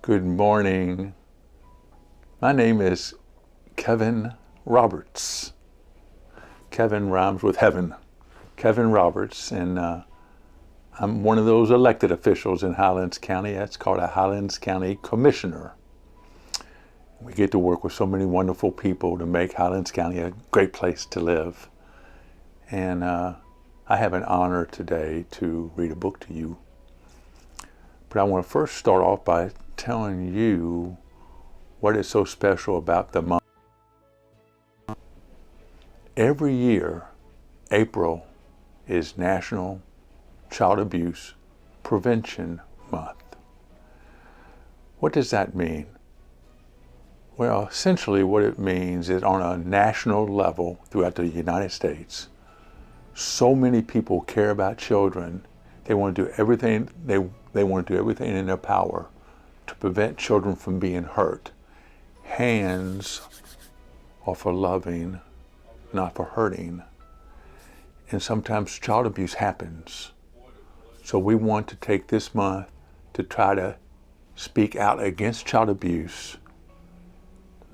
Good morning. My name is Kevin Roberts. Kevin rhymes with heaven. Kevin Roberts, and I'm one of those elected officials in Highlands County. That's called a Highlands County Commissioner. We get to work with so many wonderful people to make Highlands County a great place to live. And I have an honor today to read a book to you. But I want to first start off by telling you what is so special about the month. Every year, April is National Child Abuse Prevention Month. What does that mean? Well, essentially what it means is on a national level throughout the United States, so many people care about children. They want to do everything, they want to do everything in their power to prevent children from being hurt. Hands are for loving, not for hurting. And sometimes child abuse happens. So we want to take this month to try to speak out against child abuse.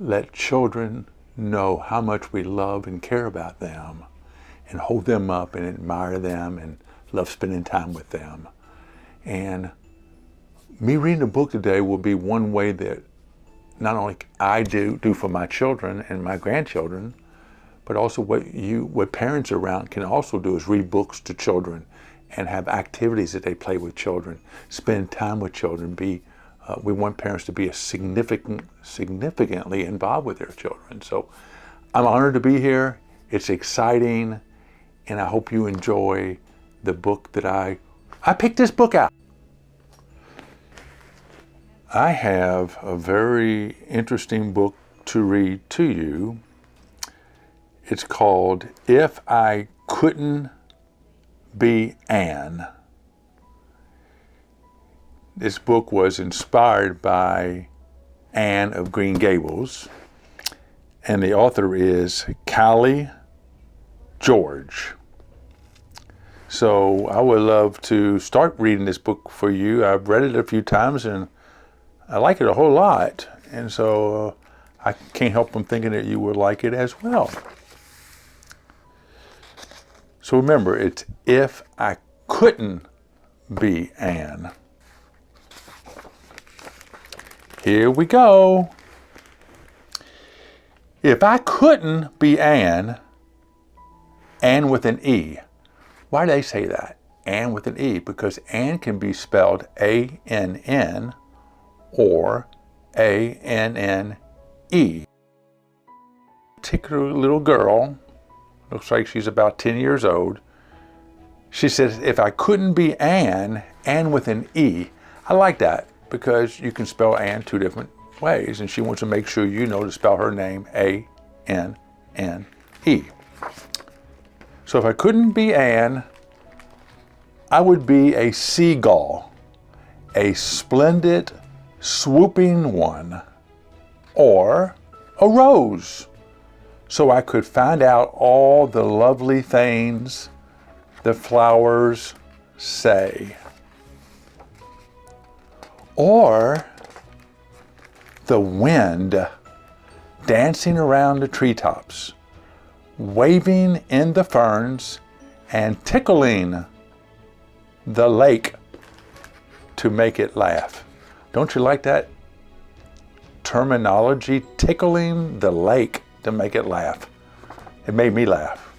Let children know how much we love and care about them, and hold them up and admire them and love spending time with them. And me reading the book today will be one way that not only I do for my children and my grandchildren, but also what parents around can also do is read books to children and have activities that they play with children, spend time with children. We want parents to be significantly involved with their children. So I'm honored to be here. It's exciting, and I hope you enjoy the book that I picked this book out. I have a very interesting book to read to you. It's called If I Couldn't Be Anne. This book was inspired by Anne of Green Gables, and the author is Callie George. So I would love to start reading this book for you. I've read it a few times and I like it a whole lot. And so I can't help from thinking that you would like it as well. So remember, it's If I Couldn't Be Anne. Here we go. If I couldn't be Anne, Anne with an E. Why do they say that? Anne with an E, because Anne can be spelled A-N-N or A-N-N-E. Particular little girl, looks like she's about 10 years old. She says, if I couldn't be Anne, Anne with an E. I like that because you can spell Anne two different ways, and she wants to make sure you know to spell her name A-N-N-E. So if I couldn't be Anne, I would be a seagull, a splendid, swooping one, or a rose, so I could find out all the lovely things the flowers say. Or the wind dancing around the treetops, waving in the ferns and tickling the lake to make it laugh. Don't you like that terminology? Tickling the lake to make it laugh. It made me laugh.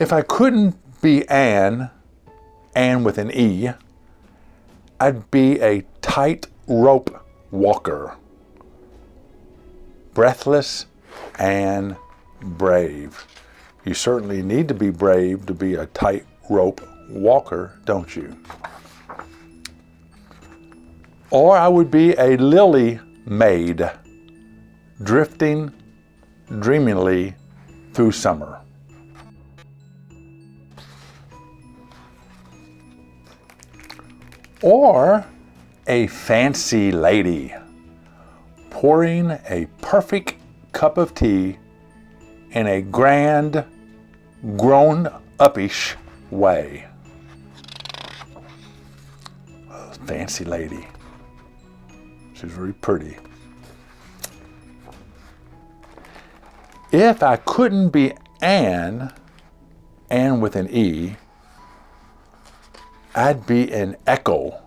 If I couldn't be Anne, Anne with an E, I'd be a tightrope walker. Breathless and brave. You certainly need to be brave to be a tightrope walker, don't you? Or I would be a lily maid, drifting dreamily through summer. Or a fancy lady, pouring a perfect cup of tea in a grand, grown-uppish way. fancy lady. She's very pretty. If I couldn't be Anne with an E, I'd be an echo,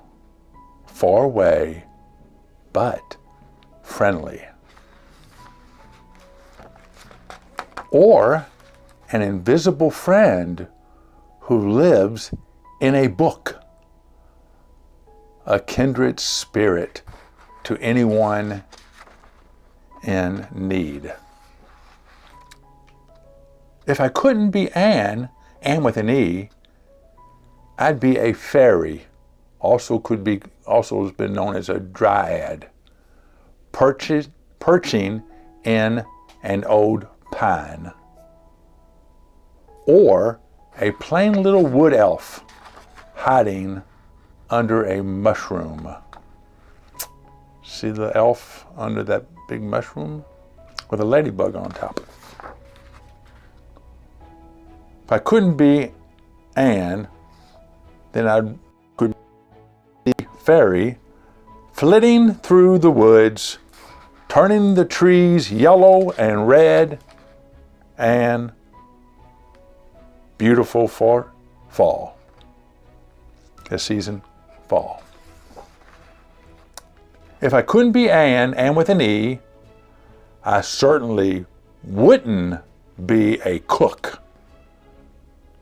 far away, but friendly. Or an invisible friend who lives in a book, a kindred spirit to anyone in need. If I couldn't be Anne with an E, I'd be a fairy, also has been known as a dryad, perching in an old pine. Or a plain little wood elf hiding under a mushroom. See the elf under that big mushroom with a ladybug on top. If I couldn't be Anne, then I could be fairy, flitting through the woods, turning the trees yellow and red, and beautiful for fall. The season, fall. If I couldn't be Anne with an E, I certainly wouldn't be a cook,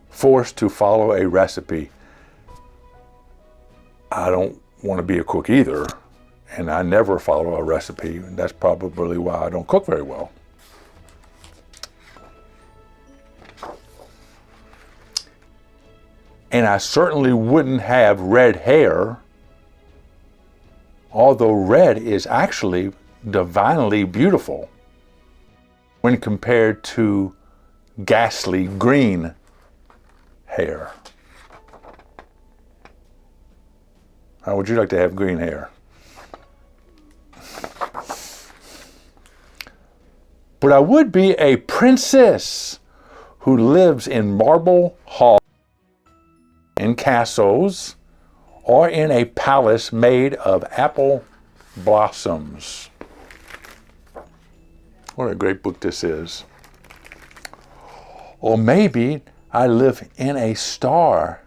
forced to follow a recipe. I don't want to be a cook either, and I never follow a recipe, and that's probably why I don't cook very well. And I certainly wouldn't have red hair, although red is actually divinely beautiful when compared to ghastly green hair. How would you like to have green hair? But I would be a princess who lives in marble halls, in castles, or in a palace made of apple blossoms. What a great book this is. Or maybe I live in a star,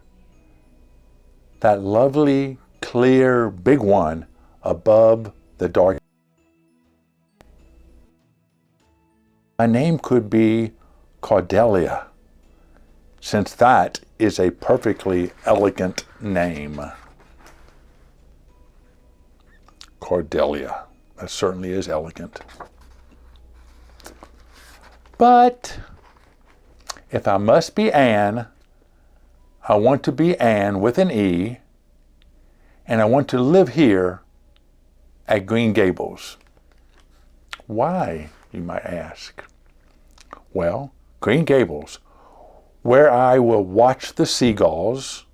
that lovely, clear, big one above the dark. My name could be Cordelia, since that is a perfectly elegant name. Cordelia. That certainly is elegant. But if I must be Anne, I want to be Anne with an E, and I want to live here at Green Gables. Why, you might ask? Well, Green Gables, where I will watch the seagulls,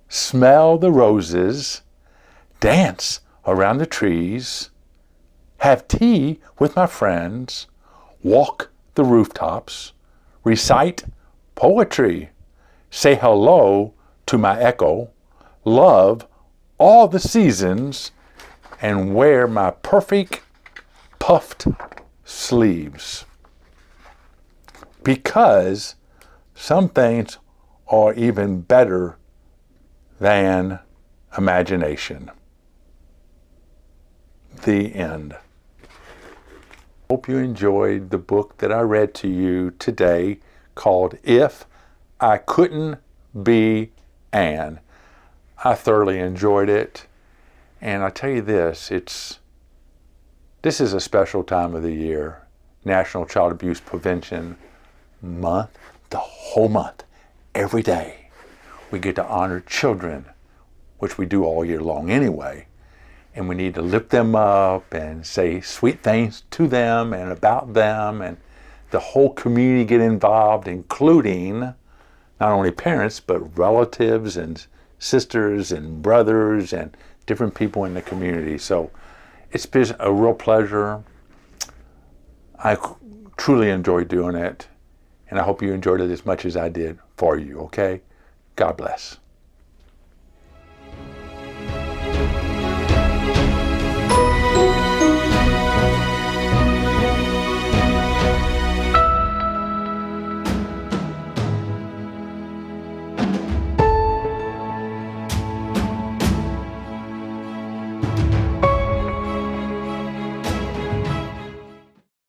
smell the roses, dance around the trees, have tea with my friends, walk the rooftops, recite poetry, say hello to my echo, love all the seasons, and wear my perfect puffed sleeves. Because some things are even better than imagination. The end. Hope you enjoyed the book that I read to you today called If I Couldn't Be Anne. I thoroughly enjoyed it, and I tell you this is a special time of the year, National Child Abuse Prevention Month, the whole month, every day. We get to honor children, which we do all year long anyway, and we need to lift them up and say sweet things to them and about them, and the whole community get involved, including not only parents, but relatives and sisters and brothers and different people in the community. So it's been a real pleasure. I truly enjoyed doing it, and I hope you enjoyed it as much as I did for you, okay? God bless.